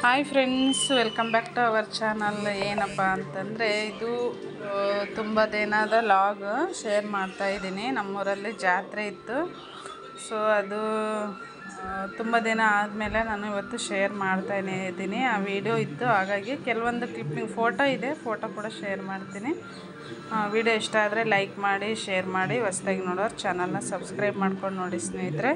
Hi friends, welcome back to our channel. ಏನಪ್ಪ ಅಂತಂದರೆ ಇದು ತುಂಬ ದಿನದ ಲಾಗ್ ಶೇರ್ ಮಾಡ್ತಾಯಿದ್ದೀನಿ. ನಮ್ಮೂರಲ್ಲಿ ಜಾತ್ರೆ ಇತ್ತು. ಸೊ ಅದು ತುಂಬ ದಿನ ಆದಮೇಲೆ ನಾನು ಇವತ್ತು ಶೇರ್ ಮಾಡ್ತಾ ಇದ್ದೀನಿ. ಆ ವಿಡಿಯೋ ಇತ್ತು, ಹಾಗಾಗಿ ಕೆಲವೊಂದು ಕ್ಲಿಪ್ಪಿಂಗ್ ಫೋಟೋ ಇದೆ, ಫೋಟೋ ಕೂಡ ಶೇರ್ ಮಾಡ್ತೀನಿ. ವಿಡಿಯೋ ಇಷ್ಟ ಆದರೆ ಲೈಕ್ ಮಾಡಿ, ಶೇರ್ ಮಾಡಿ. ಹೊಸದಾಗಿ ನೋಡೋರು ಚಾನಲ್ನ ಸಬ್ಸ್ಕ್ರೈಬ್ ಮಾಡ್ಕೊಂಡು ನೋಡಿ ಸ್ನೇಹಿತರೆ.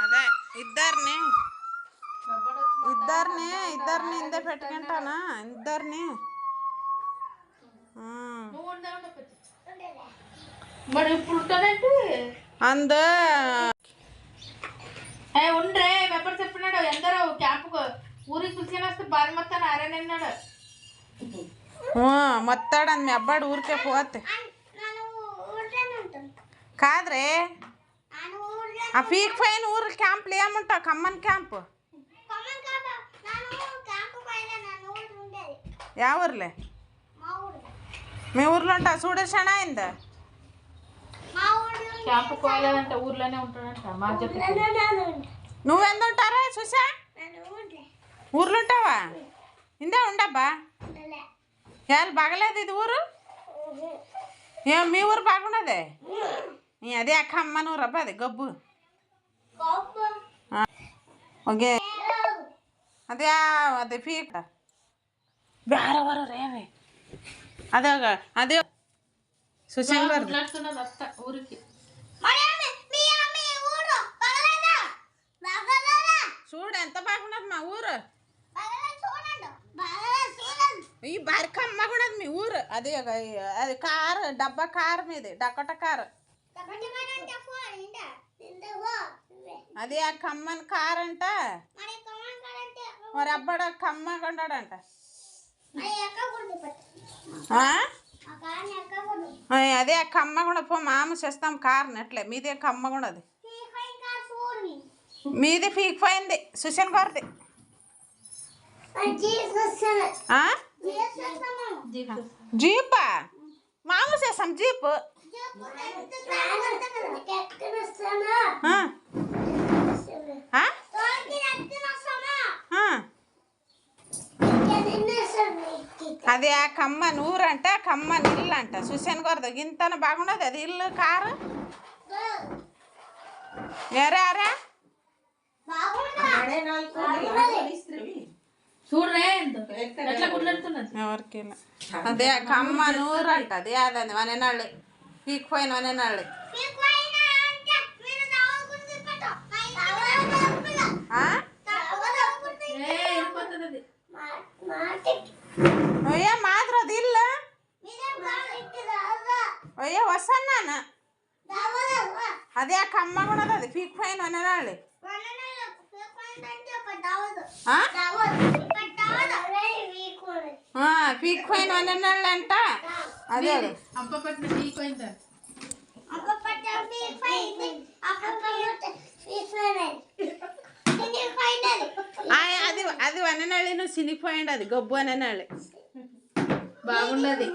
అదే ఇద్దరిని ఇందే పెట్టుకుంటానా ఇద్దరిని. అంద ఉండ్రే పెప్పర్ చెప్పినాడు ఎందరో క్యాంపుకు ఊరికి పిలిచిన వస్తే భారీ మొత్తాన్ని ఆరేనన్నాడు. మొత్తాడని మీ అబ్బాడు ఊరికే పోతే కాదురే. ఆ పీక్ పైన ఊరు క్యాంపులు ఏముంటావు? ఖమ్మం క్యాంపు యా ఊర్లే? మీ ఊర్లో ఉంటావు? చూడేసాణ అయిందా? క్యాంపు పోలేదంటే ఊర్లోనే ఉంటాడంట. మా నువ్వెందు ఉంటారా చూసా? ఊర్లో ఉంటావా? ఇందే ఉండబ్బా. ఏళ్ళు బాగలేదు ఇది ఊరు. ఏం మీ ఊరు బాగున్నదే? అదే అక్క అమ్మ నువ్వు రబ్బా అది గబ్బు. ఓకే అదే అదే పీక వేరెవరు రేవే అదే అదే సుశంకర్ ఊరికి చూడు ఎంత బాగున్నది మా ఊరు. ఈ బరికమ్మ కూడా మీ ఊరు. అది అది కారు డబ్బా కారు మీది డక్కట కారు. అది ఆ కమ్మన్ కారు అంట. మరి అబ్బాడు కమ్మ కొంటాడంట. అదే ఆ కమ్మ కూడా పో మామ చేస్తాం కారుని అట్లే. మీదే కమ్మ కూడా అది మీది పీక్ పోయింది సుశన్ గారిది. జీపా మామూలు చేస్తాం జీపు. అది ఆ కమ్మన్ ఊరు అంట, కమ్మన్ ఇల్లు అంట. సుశన్ గారిది ఇంతన బాగుండదు అది ఇల్లు కారు. ఎరా ఎవరికి అదే కమ్మన్ ఊరు అంట. అది అదండి వననాళ్ళు పీకిపోయిన వననాళ్ళు. అయ్యా మాత్రం అది ఇల్లు. అయ్యా వస్తాను. అదే ఆ కమ్మ కూడా అది పీకిపోయిన వననాళ్ళు. పీకిపోయిన వననాళ్ళు అంట. అదే అప్పపట్ల పీకిపోయింది. అది అది వననాళి నువ్వు చినిగిపోయింది. అది గబ్బు వననాళి బాగుండదు.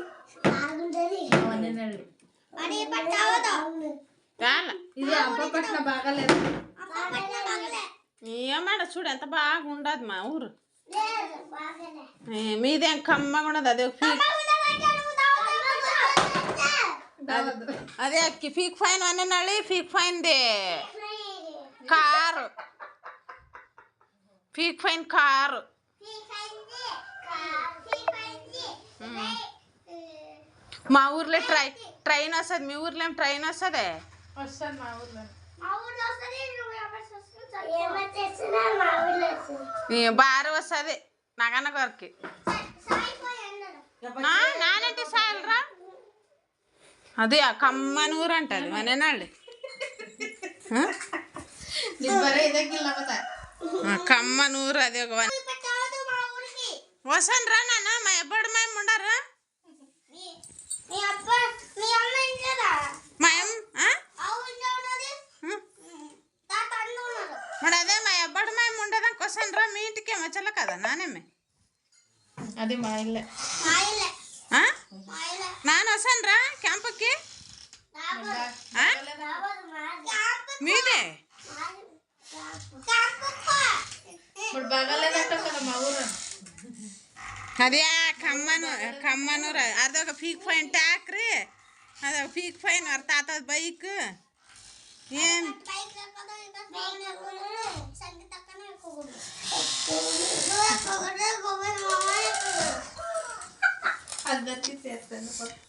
ఇది అప్పపట్ల బాగాలేదు. ఏమాట చూడు ఎంత బాగుండదు మా ఊరు. మీదేం కమ్మ కూడా అదే అదే పీక్ ఫైన్ వననాళి పీక్ ఫైన్ది కారు. పీక్ ఫైన్ కారు మా ఊర్లో ట్రైన్ వస్తుంది. మీ ఊర్లో ఏం ట్రైన్ వస్తుంది? వస్తుంది మా ఊర్లో. బాగా వస్తుంది నగన గారికి. నానంటే సాయలరా అది ఆ కమ్మనూరు అంటది మనేనాళ్ళు. కమ్మనూరు అది ఒక వసన్ రా నాన్న. మా ఎప్పుడు మేము ఉండరు మరి అదే మా ఎబ్బడు మేము ఉండదానికి వసన్ రా. మీ ఇంటికి ఏమొచ్చల కదా నానేమే అది మా ఇల్లే. నాన్న వసన్ రా క్యాంపుకి. మీదే ఇప్పుడు బాగాలేదంట కదా మా ఊరు. అదే కమ్మనూరు అదొక పీక్ ఫైన్ ట్యాక్రీ, అదొక పీక్ ఫైన్ వారి తాత బైక్. ఏం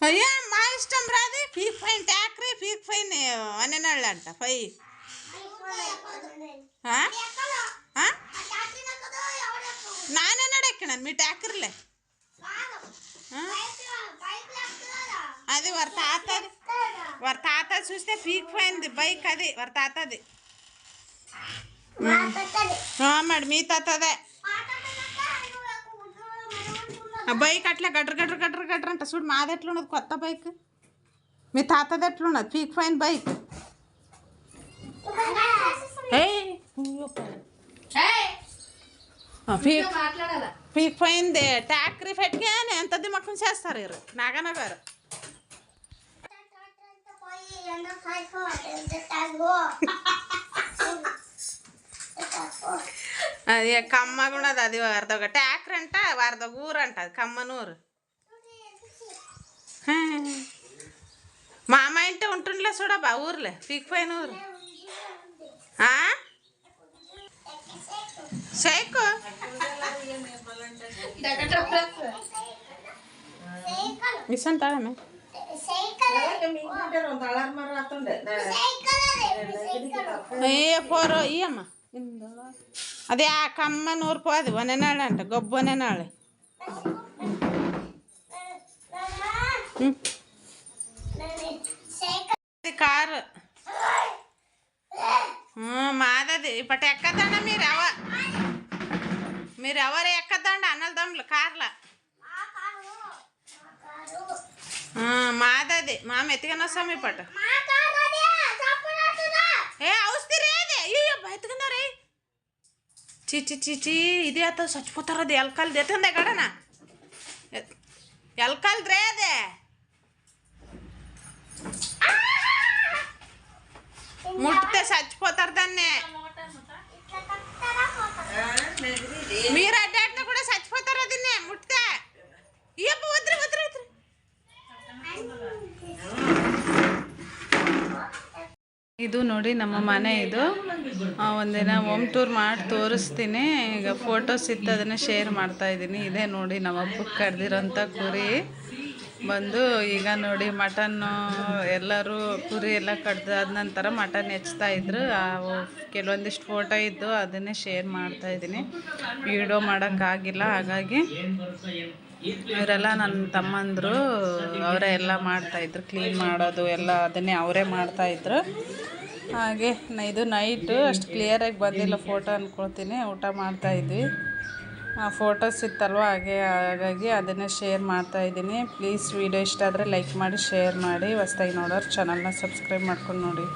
అయ్యా మా ఇష్టం రాది. పీక్ ఫైన్ ట్యాక్రీ పీక్ ఫైన్ అనేనాళ్ళు అంట. నానేనాడు ఎక్కినాను మీ ట్యాక్రీలే. అది వారి తాత చూస్తే పీక్ ఫైన్ది బైక్. అది వారి తాతది. మరి మీ తాతదే ఆ బైక్. అట్లా గట్ర అంట చూడు. మాది ఎట్లున్నది కొత్త బైక్. మీ తాతది ఎట్లున్నది పీక్ ఫైన్ బైక్. పీక్ ఫైన్ ట్యాక్రీ పెట్టుకొని ఎంత దిమ్మకం చేస్తారు వీరు నాగన్న గారు. అది కమ్మ కూడా అది వారిదొక ట్యాక్రీ అంట. వారిదొక ఊరు అంట అది కమ్మనూరు. మా అమ్మ ఇంటే ఉంటుండలే చూడబ్బా ఊర్లే పీక్ ఫైన్ ఊరు. సైకు ఇసన్ తాడమే పోరో ఇయ్యమ్మ. అదే ఆ కమ్మనూరు పోదు వననాడు అంట. గొప్ప వననాడు కారు మాదది. ఇప్పటి ఎక్కదండ మీరు ఎవరు ఎక్కదండ అన్నల దమ్ములు కార్ల. మాదది మా ఎత్తుకొని వస్తాం ఇప్పటి. ఏ అవసరేది అయ్యో బతుకున్నారే. చిచి ఇది అత చచ్చిపోతారు. అది ఎలకాలది ఎత్తుందే కడనా ఎలకాలది రేదే. ముట్టితే చచ్చిపోతారు దాన్ని. మీరు అడ్డాటిన కూడా చచ్చిపోతారు దీన్ని ముట్టితే. ఇయ్యప్ప వద్దు. ಇದು ನೋಡಿ ನಮ್ಮ ಮನೆ. ಇದು ಒಂದಿನ ಹೋಮ್ ಟೂರ್ ಮಾಡಿ ತೋರಿಸ್ತೀನಿ. ಈಗ ಫೋಟೋಸ್ ಇತ್ತು ಅದನ್ನು ಶೇರ್ ಮಾಡ್ತಾಯಿದ್ದೀನಿ. ಇದೇ ನೋಡಿ ನಮ್ಮ ಹಬ್ಬಕ್ಕೆ ಕರೆದಿರೋಂಥ ಕುರಿ ಬಂದು. ಈಗ ನೋಡಿ ಮಟನ್ನು ಎಲ್ಲರೂ ಕುರಿ ಎಲ್ಲ ಕಡ್ದಾದ ನಂತರ ಮಟನ್ ಹೆಚ್ತಾಯಿದ್ರು. ಕೆಲವೊಂದಿಷ್ಟು ಫೋಟೋ ಇದ್ದು ಅದನ್ನೇ ಶೇರ್ ಮಾಡ್ತಾಯಿದ್ದೀನಿ. ವಿಡಿಯೋ ಮಾಡೋಕ್ಕಾಗಿಲ್ಲ. ಹಾಗಾಗಿ ಇವರೆಲ್ಲ ನನ್ನ ತಮ್ಮಂದರು ಅವರೇ ಎಲ್ಲ ಮಾಡ್ತಾಯಿದ್ರು. ಕ್ಲೀನ್ ಮಾಡೋದು ಎಲ್ಲ ಅದನ್ನೇ ಅವರೇ ಮಾಡ್ತಾಯಿದ್ರು. ಹಾಗೆ ಇದು ನೈಟು ಅಷ್ಟು ಕ್ಲಿಯರಾಗಿ ಬಂದಿಲ್ಲ ಫೋಟೋ ಅಂದ್ಕೊಳ್ತೀನಿ. ಊಟ ಮಾಡ್ತಾಯಿದ್ವಿ. ಆ ಫೋಟೋಸ್ ಇತ್ತಲ್ವ ಹಾಗಾಗಿ ಅದನ್ನೇ ಶೇರ್ ಮಾಡ್ತಾಯಿದ್ದೀನಿ. ಪ್ಲೀಸ್ ವಿಡಿಯೋ ಇಷ್ಟ ಆದರೆ ಲೈಕ್ ಮಾಡಿ ಶೇರ್ ಮಾಡಿ. ಹೊಸ್ದಾಗಿ ನೋಡೋರು ಚಾನಲ್ನ ಸಬ್ಸ್ಕ್ರೈಬ್ ಮಾಡ್ಕೊಂಡು ನೋಡಿ.